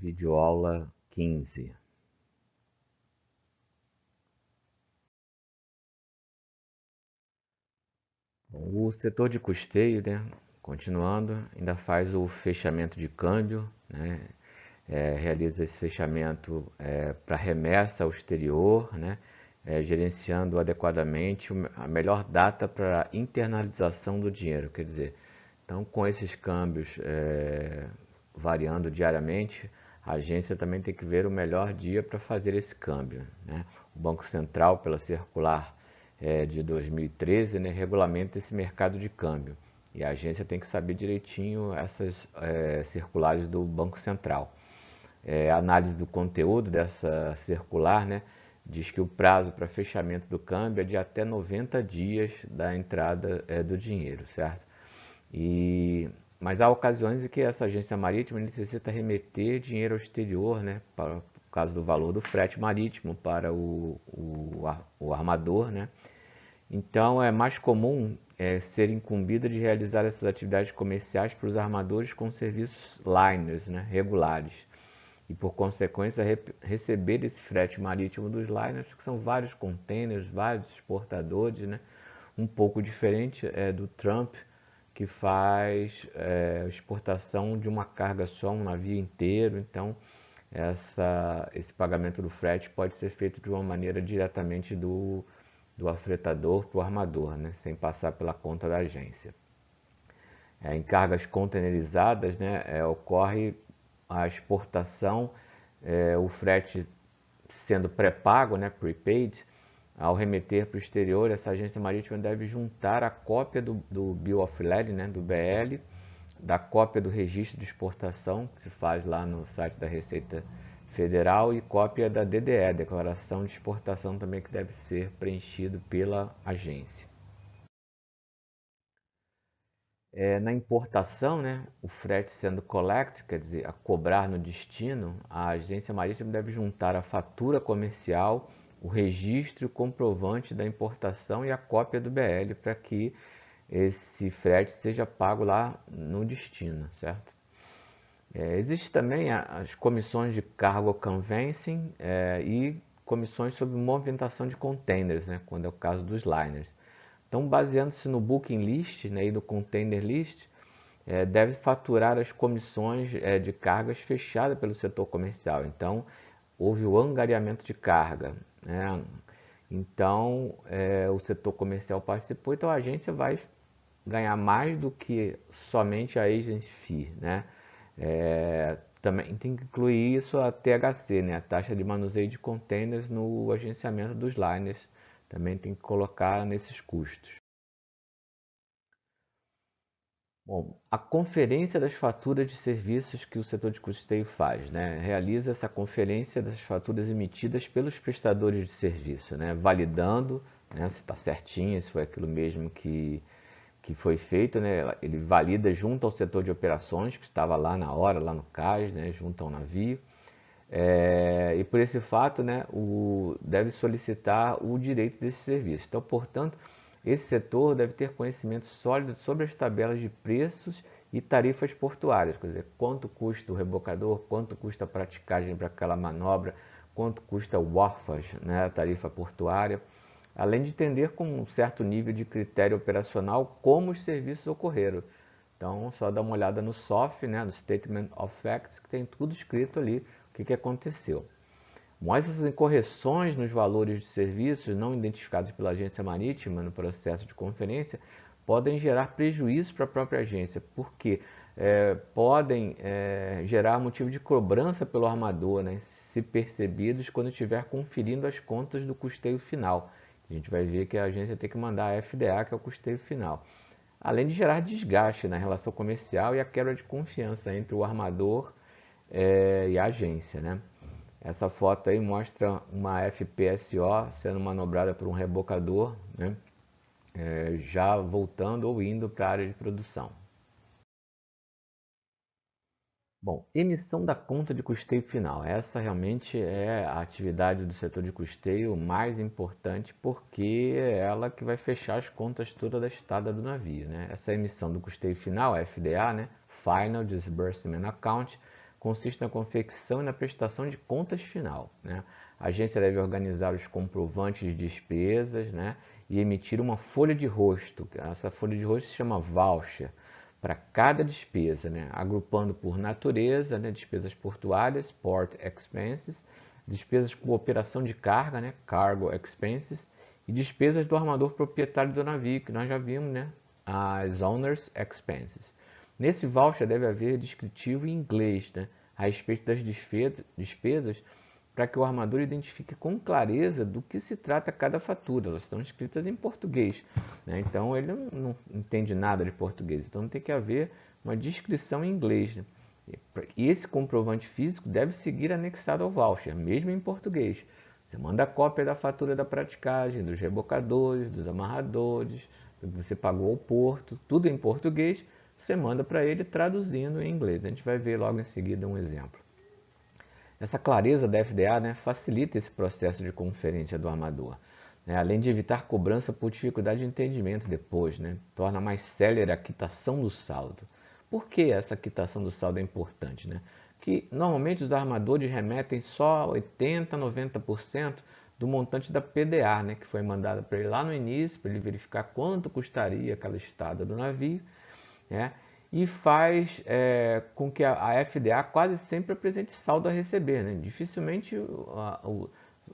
Videoaula 15. O setor de custeio, né, continuando, ainda faz o fechamento de câmbio, né, realiza esse fechamento para remessa ao exterior, né, gerenciando adequadamente a melhor data para internalização do dinheiro. Quer dizer, então com esses câmbios variando diariamente, a agência também tem que ver o melhor dia para fazer esse câmbio, né? O Banco Central, pela circular de 2013, né, regulamenta esse mercado de câmbio. E a agência tem que saber direitinho essas circulares do Banco Central. A análise do conteúdo dessa circular, né, diz que o prazo para fechamento do câmbio é de até 90 dias da entrada do dinheiro, certo? Mas há ocasiões em que essa agência marítima necessita remeter dinheiro ao exterior, né, por causa do valor do frete marítimo para o armador, né? Então é mais comum ser incumbida de realizar essas atividades comerciais para os armadores com serviços liners, né, regulares. E por consequência receber esse frete marítimo dos liners, que são vários containers, vários exportadores, né, um pouco diferente do Trump, que faz exportação de uma carga só, um navio inteiro. Então esse pagamento do frete pode ser feito de uma maneira diretamente do afretador para o armador, né, sem passar pela conta da agência. Em cargas containerizadas, né, ocorre a exportação, o frete sendo pré-pago, né, prepaid. Ao remeter para o exterior, essa agência marítima deve juntar a cópia do Bill of Lading, né, do BL, da cópia do registro de exportação, que se faz lá no site da Receita Federal, e cópia da DDE, Declaração de Exportação, também, que deve ser preenchido pela agência. Na importação, né, o frete sendo collect, quer dizer, a cobrar no destino, a agência marítima deve juntar a fatura comercial, o registro e o comprovante da importação e a cópia do BL para que esse frete seja pago lá no destino, certo? Existe também as comissões de cargo conveyancing e comissões sobre movimentação de containers, né, quando é o caso dos liners. Então, baseando-se no booking list, né, e no container list, deve faturar as comissões de cargas fechadas pelo setor comercial. Então, houve o angariamento de carga, né? Então, o setor comercial participou, então a agência vai ganhar mais do que somente a agency fee, né? Também tem que incluir isso a THC, né? A taxa de manuseio de containers no agenciamento dos liners, também tem que colocar nesses custos. Bom, a conferência das faturas de serviços que o setor de custeio faz, né? Realiza essa conferência das faturas emitidas pelos prestadores de serviço, né? Validando, né, se está certinho, se foi aquilo mesmo que foi feito, né? Ele valida junto ao setor de operações, que estava lá na hora, lá no cais, né, junto ao navio. E por esse fato, né, deve solicitar o direito desse serviço. Então, portanto, esse setor deve ter conhecimento sólido sobre as tabelas de preços e tarifas portuárias, quer dizer, quanto custa o rebocador, quanto custa a praticagem para aquela manobra, quanto custa o wharfage, né, a tarifa portuária, além de entender com um certo nível de critério operacional como os serviços ocorreram. Então, só dá uma olhada no SOF, né, no Statement of Facts, que tem tudo escrito ali, o que aconteceu. Mas essas incorreções nos valores de serviços não identificados pela agência marítima no processo de conferência podem gerar prejuízo para a própria agência, porque podem gerar motivo de cobrança pelo armador, né, se percebidos quando estiver conferindo as contas do custeio final. A gente vai ver que a agência tem que mandar a FDA, que é o custeio final. Além de gerar desgaste na relação comercial e a quebra de confiança entre o armador e a agência, né? Essa foto aí mostra uma FPSO sendo manobrada por um rebocador, né? Já voltando ou indo para a área de produção. Bom, emissão da conta de custeio final. Essa realmente é a atividade do setor de custeio mais importante, porque é ela que vai fechar as contas todas da estada do navio, né? Essa emissão do custeio final, a FDA, né? Final Disbursement Account, consiste na confecção e na prestação de contas final, né? A agência deve organizar os comprovantes de despesas, né, e emitir uma folha de rosto. Essa folha de rosto se chama voucher para cada despesa, né, agrupando por natureza, né, despesas portuárias, port expenses, despesas com operação de carga, né, cargo expenses, e despesas do armador proprietário do navio, que nós já vimos, né, as owner's expenses. Nesse voucher deve haver descritivo em inglês, né, a respeito das despesas, para que o armador identifique com clareza do que se trata cada fatura. Elas estão escritas em português, né? Então ele não entende nada de português, então tem que haver uma descrição em inglês, né? E esse comprovante físico deve seguir anexado ao voucher, mesmo em português. Você manda a cópia da fatura da praticagem, dos rebocadores, dos amarradores, do que você pagou ao porto, tudo em português, você manda para ele traduzindo em inglês. A gente vai ver logo em seguida um exemplo. Essa clareza da FDA, né, facilita esse processo de conferência do armador, né, além de evitar cobrança por dificuldade de entendimento depois, né, torna mais célere a quitação do saldo. Por que essa quitação do saldo é importante? Né? Porque normalmente os armadores remetem só 80%, 90% do montante da PDA, né, que foi mandada para ele lá no início, para ele verificar quanto custaria aquela estada do navio, né? E faz com que a FDA quase sempre apresente saldo a receber, né? Dificilmente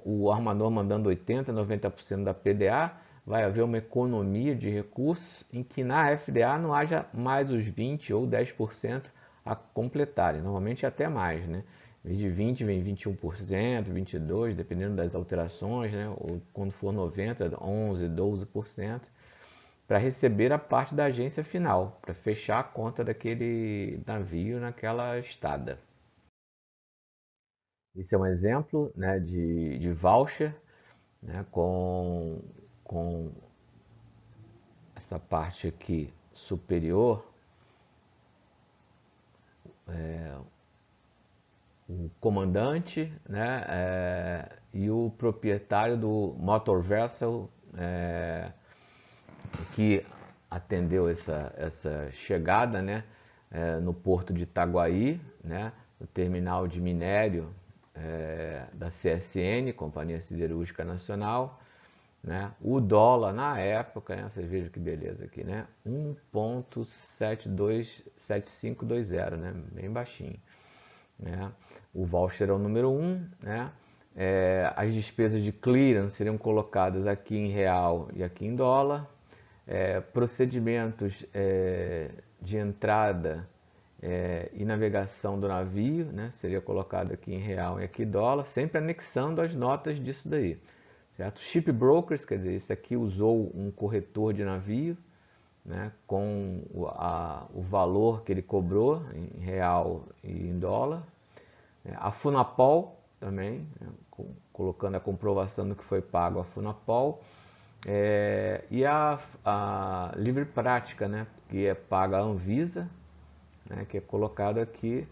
o armador mandando 80%, 90% da PDA vai haver uma economia de recursos em que na FDA não haja mais os 20% ou 10% a completarem, normalmente até mais, né? Em vez de 20 vem 21%, 22%, dependendo das alterações, né? Ou quando for 90%, 11%, 12%. Para receber a parte da agência final, para fechar a conta daquele navio naquela estada. Esse é um exemplo, né, de voucher, né, com essa parte aqui superior, o comandante, né, e o proprietário do motor vessel, que atendeu essa chegada, né, no porto de Itaguaí, né, no terminal de minério da CSN, Companhia Siderúrgica Nacional, né, o dólar na época, né, vocês vejam que beleza aqui, né, 1,7520, né, bem baixinho, né, o voucher é o número 1, né, as despesas de clearance seriam colocadas aqui em real e aqui em dólar, procedimentos de entrada e navegação do navio, né, seria colocado aqui em real e aqui em dólar, sempre anexando as notas disso daí, certo? Ship brokers, quer dizer, esse aqui usou um corretor de navio, né, com o valor que ele cobrou em real e em dólar. A Funapol também, né, colocando a comprovação do que foi pago a Funapol. E a livre prática, né, que é paga a Anvisa, né, que é colocado aqui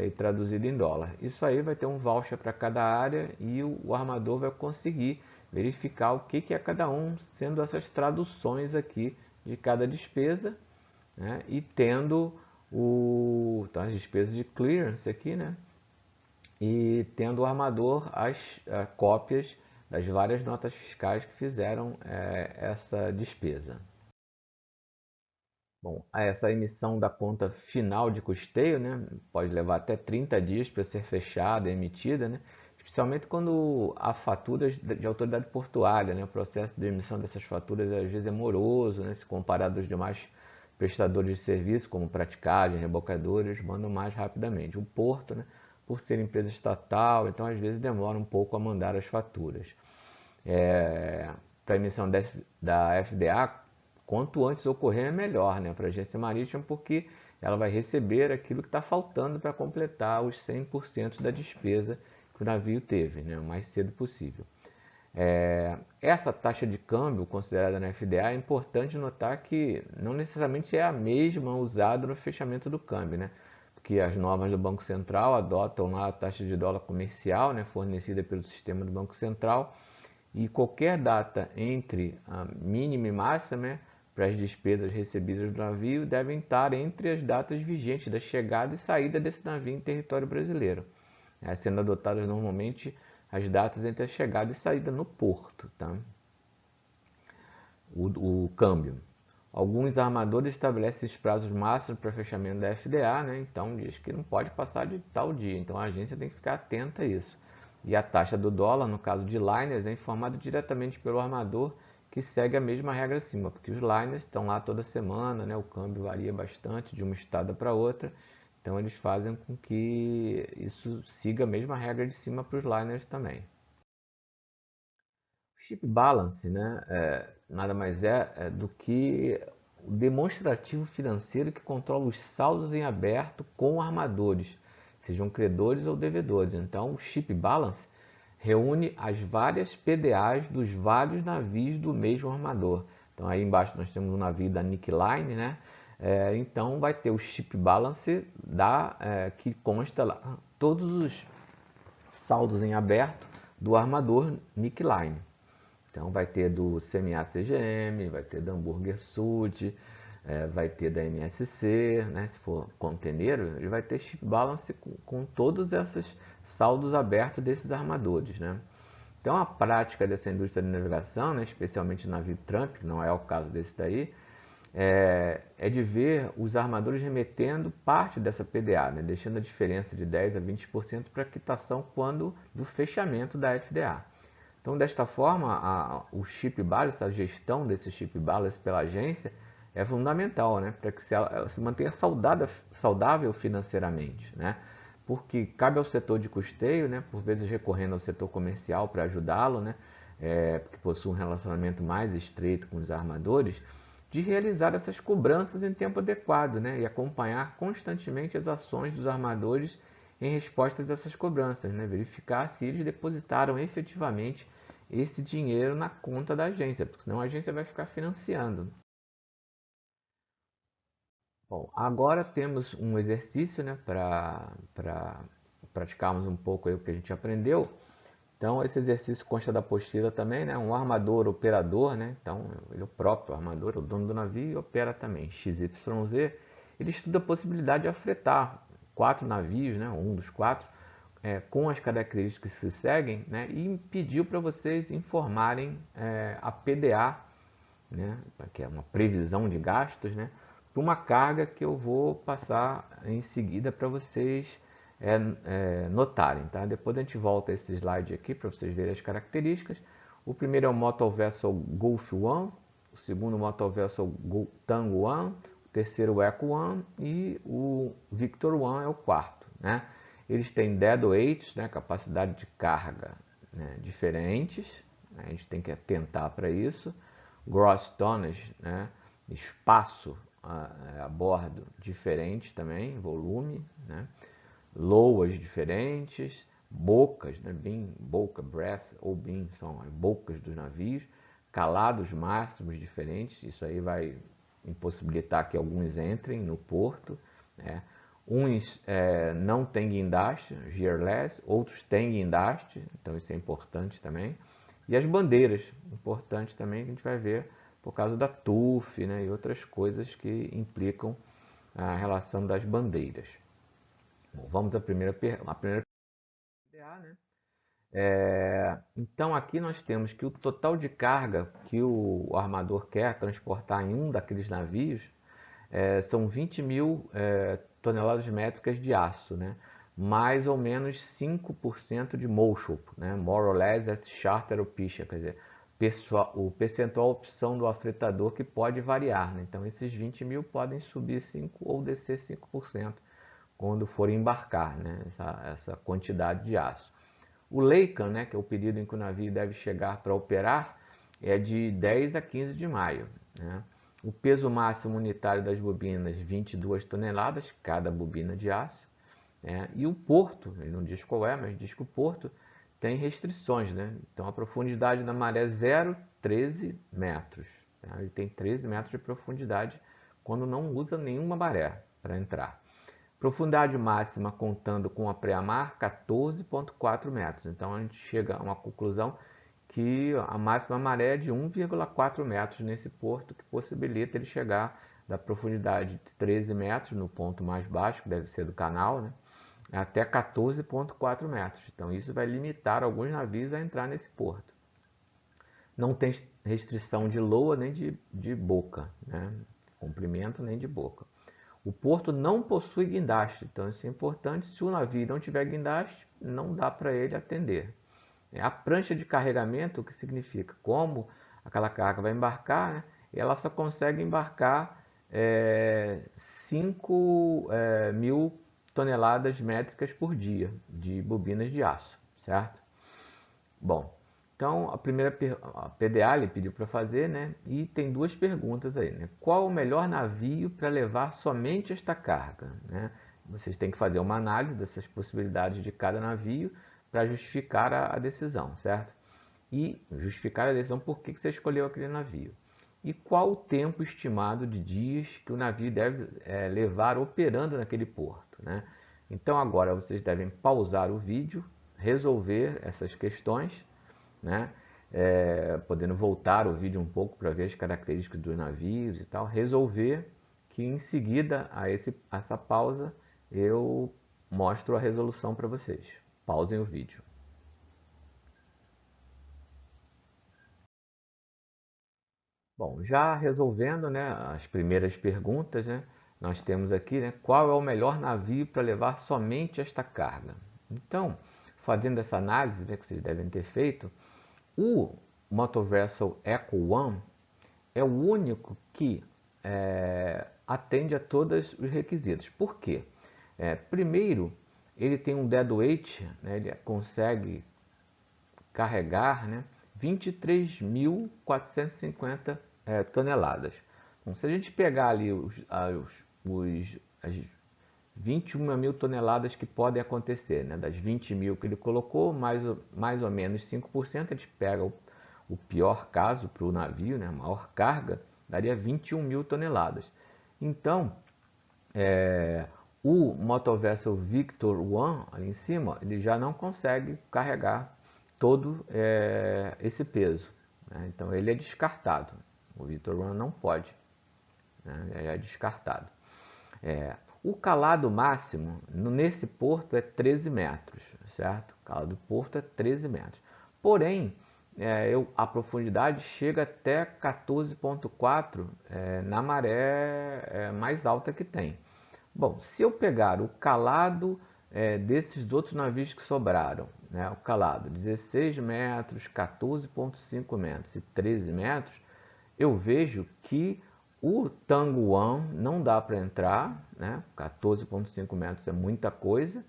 e traduzido em dólar. Isso aí vai ter um voucher para cada área e o armador vai conseguir verificar o que é cada um, sendo essas traduções aqui de cada despesa, né, e tendo então, as despesas de clearance aqui, né, e tendo o armador as cópias das várias notas fiscais que fizeram essa despesa. Bom, essa emissão da conta final de custeio, né, pode levar até 30 dias para ser fechada e emitida, né, especialmente quando há faturas de autoridade portuária, né, o processo de emissão dessas faturas às vezes é moroso, né, se comparado aos demais prestadores de serviço, como praticagem, rebocadores, mandam mais rapidamente. O porto, né, por ser empresa estatal, então às vezes demora um pouco a mandar as faturas. Para a emissão da FDA, quanto antes ocorrer é melhor, né, para a agência marítima, porque ela vai receber aquilo que está faltando para completar os 100% da despesa que o navio teve, né, o mais cedo possível. Essa taxa de câmbio considerada na FDA é importante notar que não necessariamente é a mesma usada no fechamento do câmbio, né? Porque as normas do Banco Central adotam lá a taxa de dólar comercial, né, fornecida pelo sistema do Banco Central, e qualquer data entre a mínima e máxima, né, para as despesas recebidas do navio devem estar entre as datas vigentes da chegada e saída desse navio em território brasileiro, sendo adotadas normalmente as datas entre a chegada e saída no porto. Tá? O câmbio. Alguns armadores estabelecem os prazos máximos para fechamento da FDA, né? Então diz que não pode passar de tal dia, então a agência tem que ficar atenta a isso. E a taxa do dólar, no caso de liners, é informada diretamente pelo armador, que segue a mesma regra acima, porque os liners estão lá toda semana, né? O câmbio varia bastante de uma estada para outra, então eles fazem com que isso siga a mesma regra de cima para os liners também. O chip balance, né, nada mais é do que o demonstrativo financeiro que controla os saldos em aberto com armadores, sejam credores ou devedores. Então, o chip balance reúne as várias PDAs dos vários navios do mesmo armador. Então, aí embaixo nós temos o navio da Nick Line, né? Então, vai ter o chip balance que consta lá todos os saldos em aberto do armador Nick Line. Então vai ter do CMA CGM, vai ter da Hamburger Sud, vai ter da MSC, né? Se for conteneiro, ele vai ter chip balance com todos esses saldos abertos desses armadores, né? Então a prática dessa indústria de navegação, né, especialmente no navio Trump, que não é o caso desse daí, é de ver os armadores remetendo parte dessa PDA, né, deixando a diferença de 10% a 20% para quitação quando do fechamento da FDA. Então, desta forma, o chip balance, a gestão desse chip balance pela agência é fundamental, né, para que ela se mantenha saudável financeiramente, né, porque cabe ao setor de custeio, né, por vezes recorrendo ao setor comercial para ajudá-lo, né, que possui um relacionamento mais estreito com os armadores, de realizar essas cobranças em tempo adequado, né, e acompanhar constantemente as ações dos armadores em resposta a essas cobranças, né, verificar se eles depositaram efetivamente esse dinheiro na conta da agência, porque senão a agência vai ficar financiando. Bom, agora temos um exercício, né, para praticarmos um pouco aí o que a gente aprendeu. Então, esse exercício consta da apostila também, né? Um armador operador, né? Então, ele é o próprio armador, o dono do navio, e opera também. XYZ, ele estuda a possibilidade de afretar 4 navios, né? Um dos 4, com as características que se seguem, né? E pediu para vocês informarem a PDA, né? Que é uma previsão de gastos, né? Para uma carga que eu vou passar em seguida para vocês notarem, tá? Depois a gente volta a esse slide aqui para vocês verem as características. O primeiro é o Motor Vessel Gulf One, o segundo Motor Vessel Tango One, o terceiro o Echo One e o Victor One é o quarto, né? Eles têm deadweights, né, capacidade de carga, né, diferentes, né? A gente tem que atentar para isso. Gross tonnage, né, espaço a bordo diferente também, volume, né? Loas diferentes, bocas, né? Beam, boca, breath ou beam são as bocas dos navios, calados máximos diferentes, isso aí vai impossibilitar que alguns entrem no porto, né? Uns não têm guindaste, gearless, outros têm guindaste, então isso é importante também. E as bandeiras, importante também, que a gente vai ver por causa da TUF, né, e outras coisas que implicam a relação das bandeiras. Bom, vamos à primeira pergunta, né? Então aqui nós temos que o total de carga que o armador quer transportar em um daqueles navios são 20.000 toneladas métricas de aço, né? Mais ou menos 5% de motion, né? More or less at charter ou picha, quer dizer, o percentual opção do afretador que pode variar, né? Então esses 20.000 podem subir 5% ou descer 5% quando for embarcar, né? Essa quantidade de aço. O Laycan, né, que é o período em que o navio deve chegar para operar, é de 10 a 15 de maio, né? O peso máximo unitário das bobinas, 22 toneladas, cada bobina de aço, né? E o porto, ele não diz qual é, mas diz que o porto tem restrições, né? Então a profundidade da maré zero, 13 metros. Tá? Ele tem 13 metros de profundidade quando não usa nenhuma maré para entrar. Profundidade máxima contando com a pré-mar, 14,4 metros. Então a gente chega a uma conclusão que a máxima maré é de 1,4 metros nesse porto, que possibilita ele chegar da profundidade de 13 metros, no ponto mais baixo, que deve ser do canal, né, até 14,4 metros. Então isso vai limitar alguns navios a entrar nesse porto. Não tem restrição de loa nem de boca, né, comprimento nem de boca. O porto não possui guindaste, então isso é importante. Se o navio não tiver guindaste, não dá para ele atender. A prancha de carregamento, o que significa? Como aquela carga vai embarcar, né, ela só consegue embarcar 5.000 toneladas métricas por dia de bobinas de aço, certo? Bom, então a primeira a PDA ele pediu para fazer, né? E tem duas perguntas aí, né? Qual o melhor navio para levar somente esta carga, né? Vocês têm que fazer uma análise dessas possibilidades de cada navio para justificar a decisão, certo? E justificar a decisão por que você escolheu aquele navio. E qual o tempo estimado de dias que o navio deve levar operando naquele porto, né? Então agora vocês devem pausar o vídeo, resolver essas questões, né? Podendo voltar o vídeo um pouco para ver as características dos navios e tal, resolver, que em seguida a essa pausa eu mostro a resolução para vocês. Pausem o vídeo. Bom, já resolvendo, né, as primeiras perguntas, né, nós temos aqui, né, qual é o melhor navio para levar somente esta carga. Então, fazendo essa análise, né, que vocês devem ter feito, o Motovessel Eco One é o único que atende a todos os requisitos. Por quê? Primeiro, ele tem um deadweight, né, ele consegue carregar, né, 23.450 toneladas. Então, se a gente pegar ali as 21 mil toneladas que podem acontecer, né, das 20 mil que ele colocou, mais ou menos 5%, a gente pega o pior caso para o navio, né, a maior carga, daria 21 mil toneladas. Então, o Motovessel Victor One, ali em cima, ele já não consegue carregar todo esse peso, né? Então ele é descartado. O Victor One não pode, né? É descartado. O calado máximo nesse porto é 13 metros, certo? O calado do porto é 13 metros. Porém, a profundidade chega até 14,4 na maré mais alta que tem. Bom, se eu pegar o calado desses outros navios que sobraram, né, o calado 16 metros, 14,5 metros e 13 metros, eu vejo que o Tango One não dá para entrar, né, 14,5 metros é muita coisa,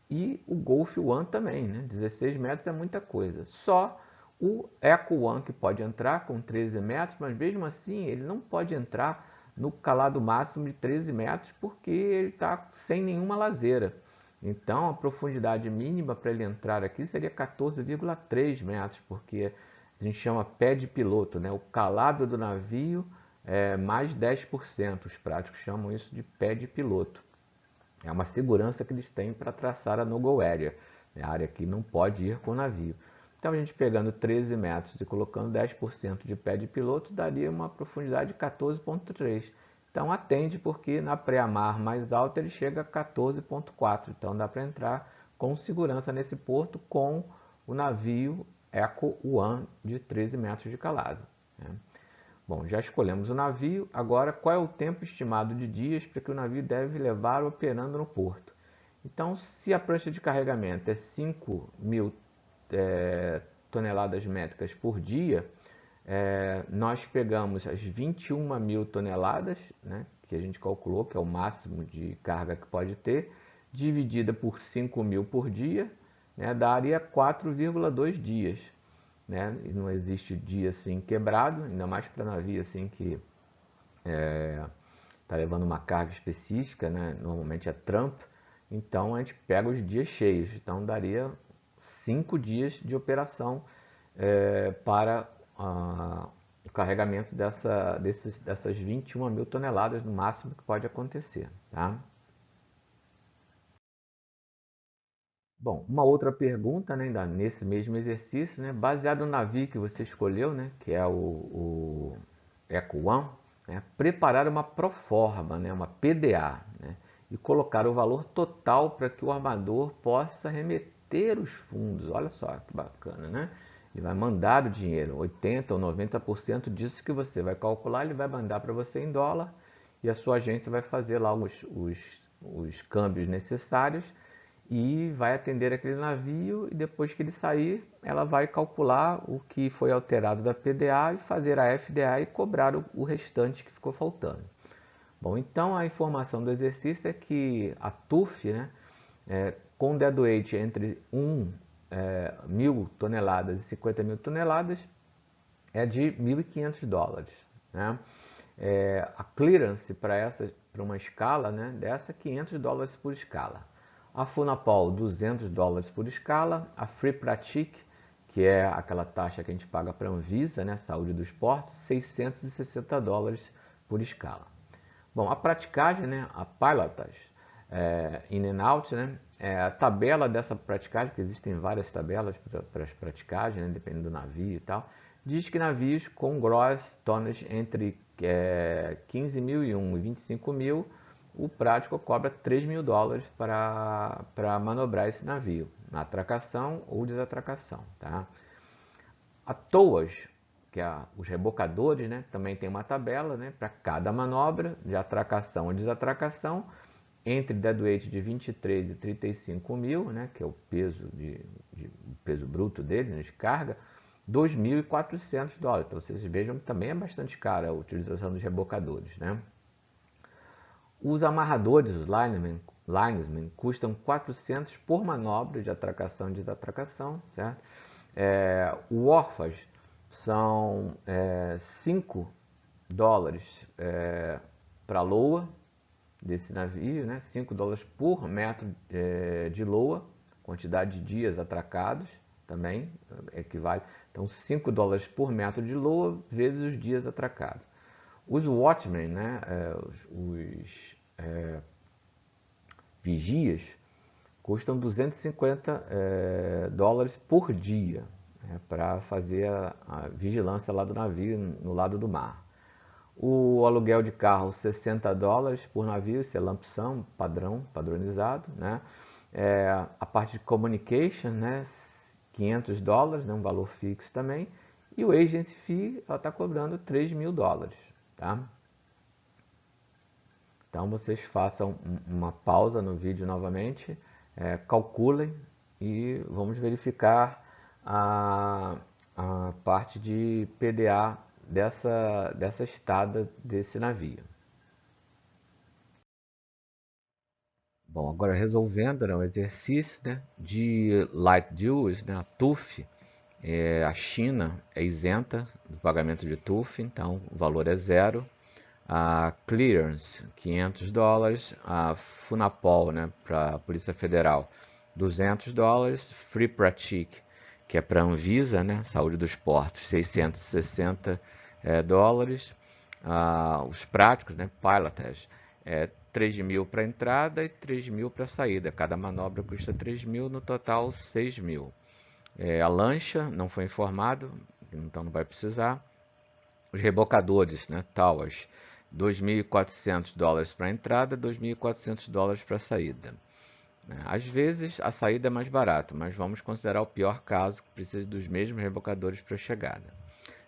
e o Golf One também, né, 16 metros é muita coisa. Só o Eco One que pode entrar com 13 metros, mas mesmo assim ele não pode entrar no calado máximo de 13 metros porque ele está sem nenhuma lazeira. Então a profundidade mínima para ele entrar aqui seria 14,3 metros, porque a gente chama pé de piloto, né? O calado do navio é mais 10%. Os práticos chamam isso de pé de piloto. É uma segurança que eles têm para traçar a no-go area, a área que não pode ir com o navio. Então, a gente pegando 13 metros e colocando 10% de pé de piloto, daria uma profundidade de 14,3. Então, atende porque na pré-mar mais alta ele chega a 14,4. Então, dá para entrar com segurança nesse porto com o navio Eco One de 13 metros de calado, né? Bom, já escolhemos o navio, agora qual é o tempo estimado de dias para que o navio deve levar operando no porto? Então, se a prancha de carregamento é 5.000 toneladas métricas por dia, nós pegamos as 21.000 toneladas, né, que a gente calculou, que é o máximo de carga que pode ter, dividida por 5.000 por dia, né, daria 4,2 dias. Né? Não existe dia assim quebrado, ainda mais para navio assim que está levando uma carga específica, né? Normalmente é trampo, então a gente pega os dias cheios, então daria 5 dias de operação para o carregamento dessas 21.000 toneladas no máximo que pode acontecer, tá? Bom, uma outra pergunta, né, ainda nesse mesmo exercício, né, baseado no navio que você escolheu, né, que é o Eco One, né, preparar uma proforma, né, uma PDA, né, e colocar o valor total para que o armador possa remeter os fundos. Olha só que bacana, né? Ele vai mandar o dinheiro, 80% ou 90% disso que você vai calcular, ele vai mandar para você em dólar e a sua agência vai fazer lá os câmbios necessários e vai atender aquele navio e depois que ele sair, ela vai calcular o que foi alterado da PDA e fazer a FDA e cobrar o restante que ficou faltando. Bom, então a informação do exercício é que a TUF, né, com deadweight entre 1.000 toneladas e 50.000 toneladas, é de $1.500. Né? A clearance para uma escala, né, dessa, $500 por escala. A Funapol, $200 por escala. A Free Pratique, que é aquela taxa que a gente paga para a Anvisa, né, Saúde dos Portos, $660 por escala. Bom, a praticagem, né, a pilotage, in and out, né, a tabela dessa praticagem, que existem várias tabelas para as praticagens, né, dependendo do navio e tal, diz que navios com gross tonnage entre 15.001 e 25.000, o prático cobra $3.000 para manobrar esse navio, na atracação ou desatracação. Tá? A TOAs, que é os rebocadores, né, também tem uma tabela, né, para cada manobra de atracação ou desatracação, entre deadweight de 23 e 35.000, né, que é o peso bruto dele, né, de carga, $2.400. Então vocês vejam que também é bastante cara a utilização dos rebocadores. Né? Os amarradores, os linesmen, custam 400 por manobra de atracação e desatracação. Certo? O ORFAs são $5 para a loa desse navio, né? $5 por metro de loa, quantidade de dias atracados também equivale. Então, $5 por metro de loa vezes os dias atracados. Os watchmen, né? Os vigias, custam $250 por dia, né? Para fazer a vigilância lá do navio, no lado do mar. O aluguel de carro, $60 por navio, isso é lump sum, padronizado. Né? A parte de communication, né? $500, né? Um valor fixo também. E o agency fee, ela está cobrando $3.000. Tá? Então vocês façam uma pausa no vídeo novamente, calculem e vamos verificar a parte de PDA dessa estada desse navio. Bom, agora resolvendo, né, o exercício, né, de light duties, né, a TUF, a China é isenta do pagamento de TUF, então o valor é zero. A clearance, $500. A Funapol, né, para a Polícia Federal, $200. Free Pratique, que é para a Anvisa, né, Saúde dos Portos, $660. Os práticos, né, pilotage, $3.000 para entrada e $3.000 para saída. Cada manobra custa $3.000, no total $6.000. A lancha não foi informado, então não vai precisar. Os rebocadores, né, towers, $2.400 para a entrada, $2.400 para a saída. Às vezes a saída é mais barata, mas vamos considerar o pior caso, que precisa dos mesmos rebocadores para a chegada.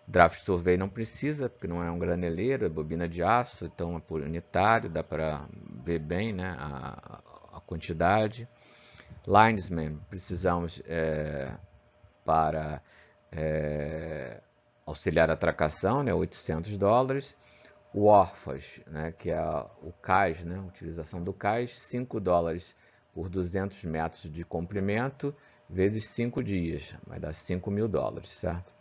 Draft survey não precisa, porque não é um graneleiro, é bobina de aço, então é por unitário, dá para ver bem, né, a quantidade. Linesman, precisamos para auxiliar a atracação, né, $800. O ORFAS, né, que é o cais, né, a utilização do cais, $5 por 200 metros de comprimento, vezes 5 dias, vai dar $5.000, certo?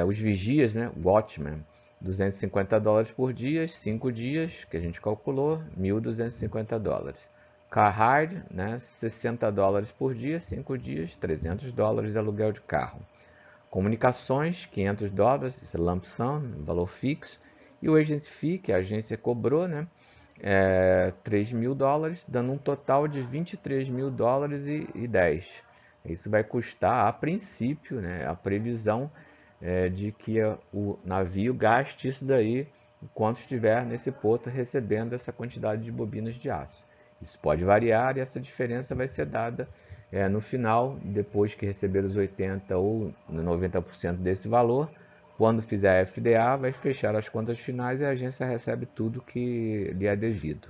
Os vigias, né, watchmen, $250 por dia, 5 dias, que a gente calculou, $1.250. Car hire, né, $60 por dia, 5 dias, $300 de aluguel de carro. Comunicações, $500, isso é lump sum, valor fixo. E o agency fee, que a agência cobrou, né, US$ 3.000, dando um total de US$ 23.010. Isso vai custar, a princípio, né, a previsão de que o navio gaste isso daí enquanto estiver nesse porto recebendo essa quantidade de bobinas de aço. Isso pode variar e essa diferença vai ser dada no final, depois que receber os 80% ou 90% desse valor. Quando fizer a FDA, vai fechar as contas finais e a agência recebe tudo que lhe é devido.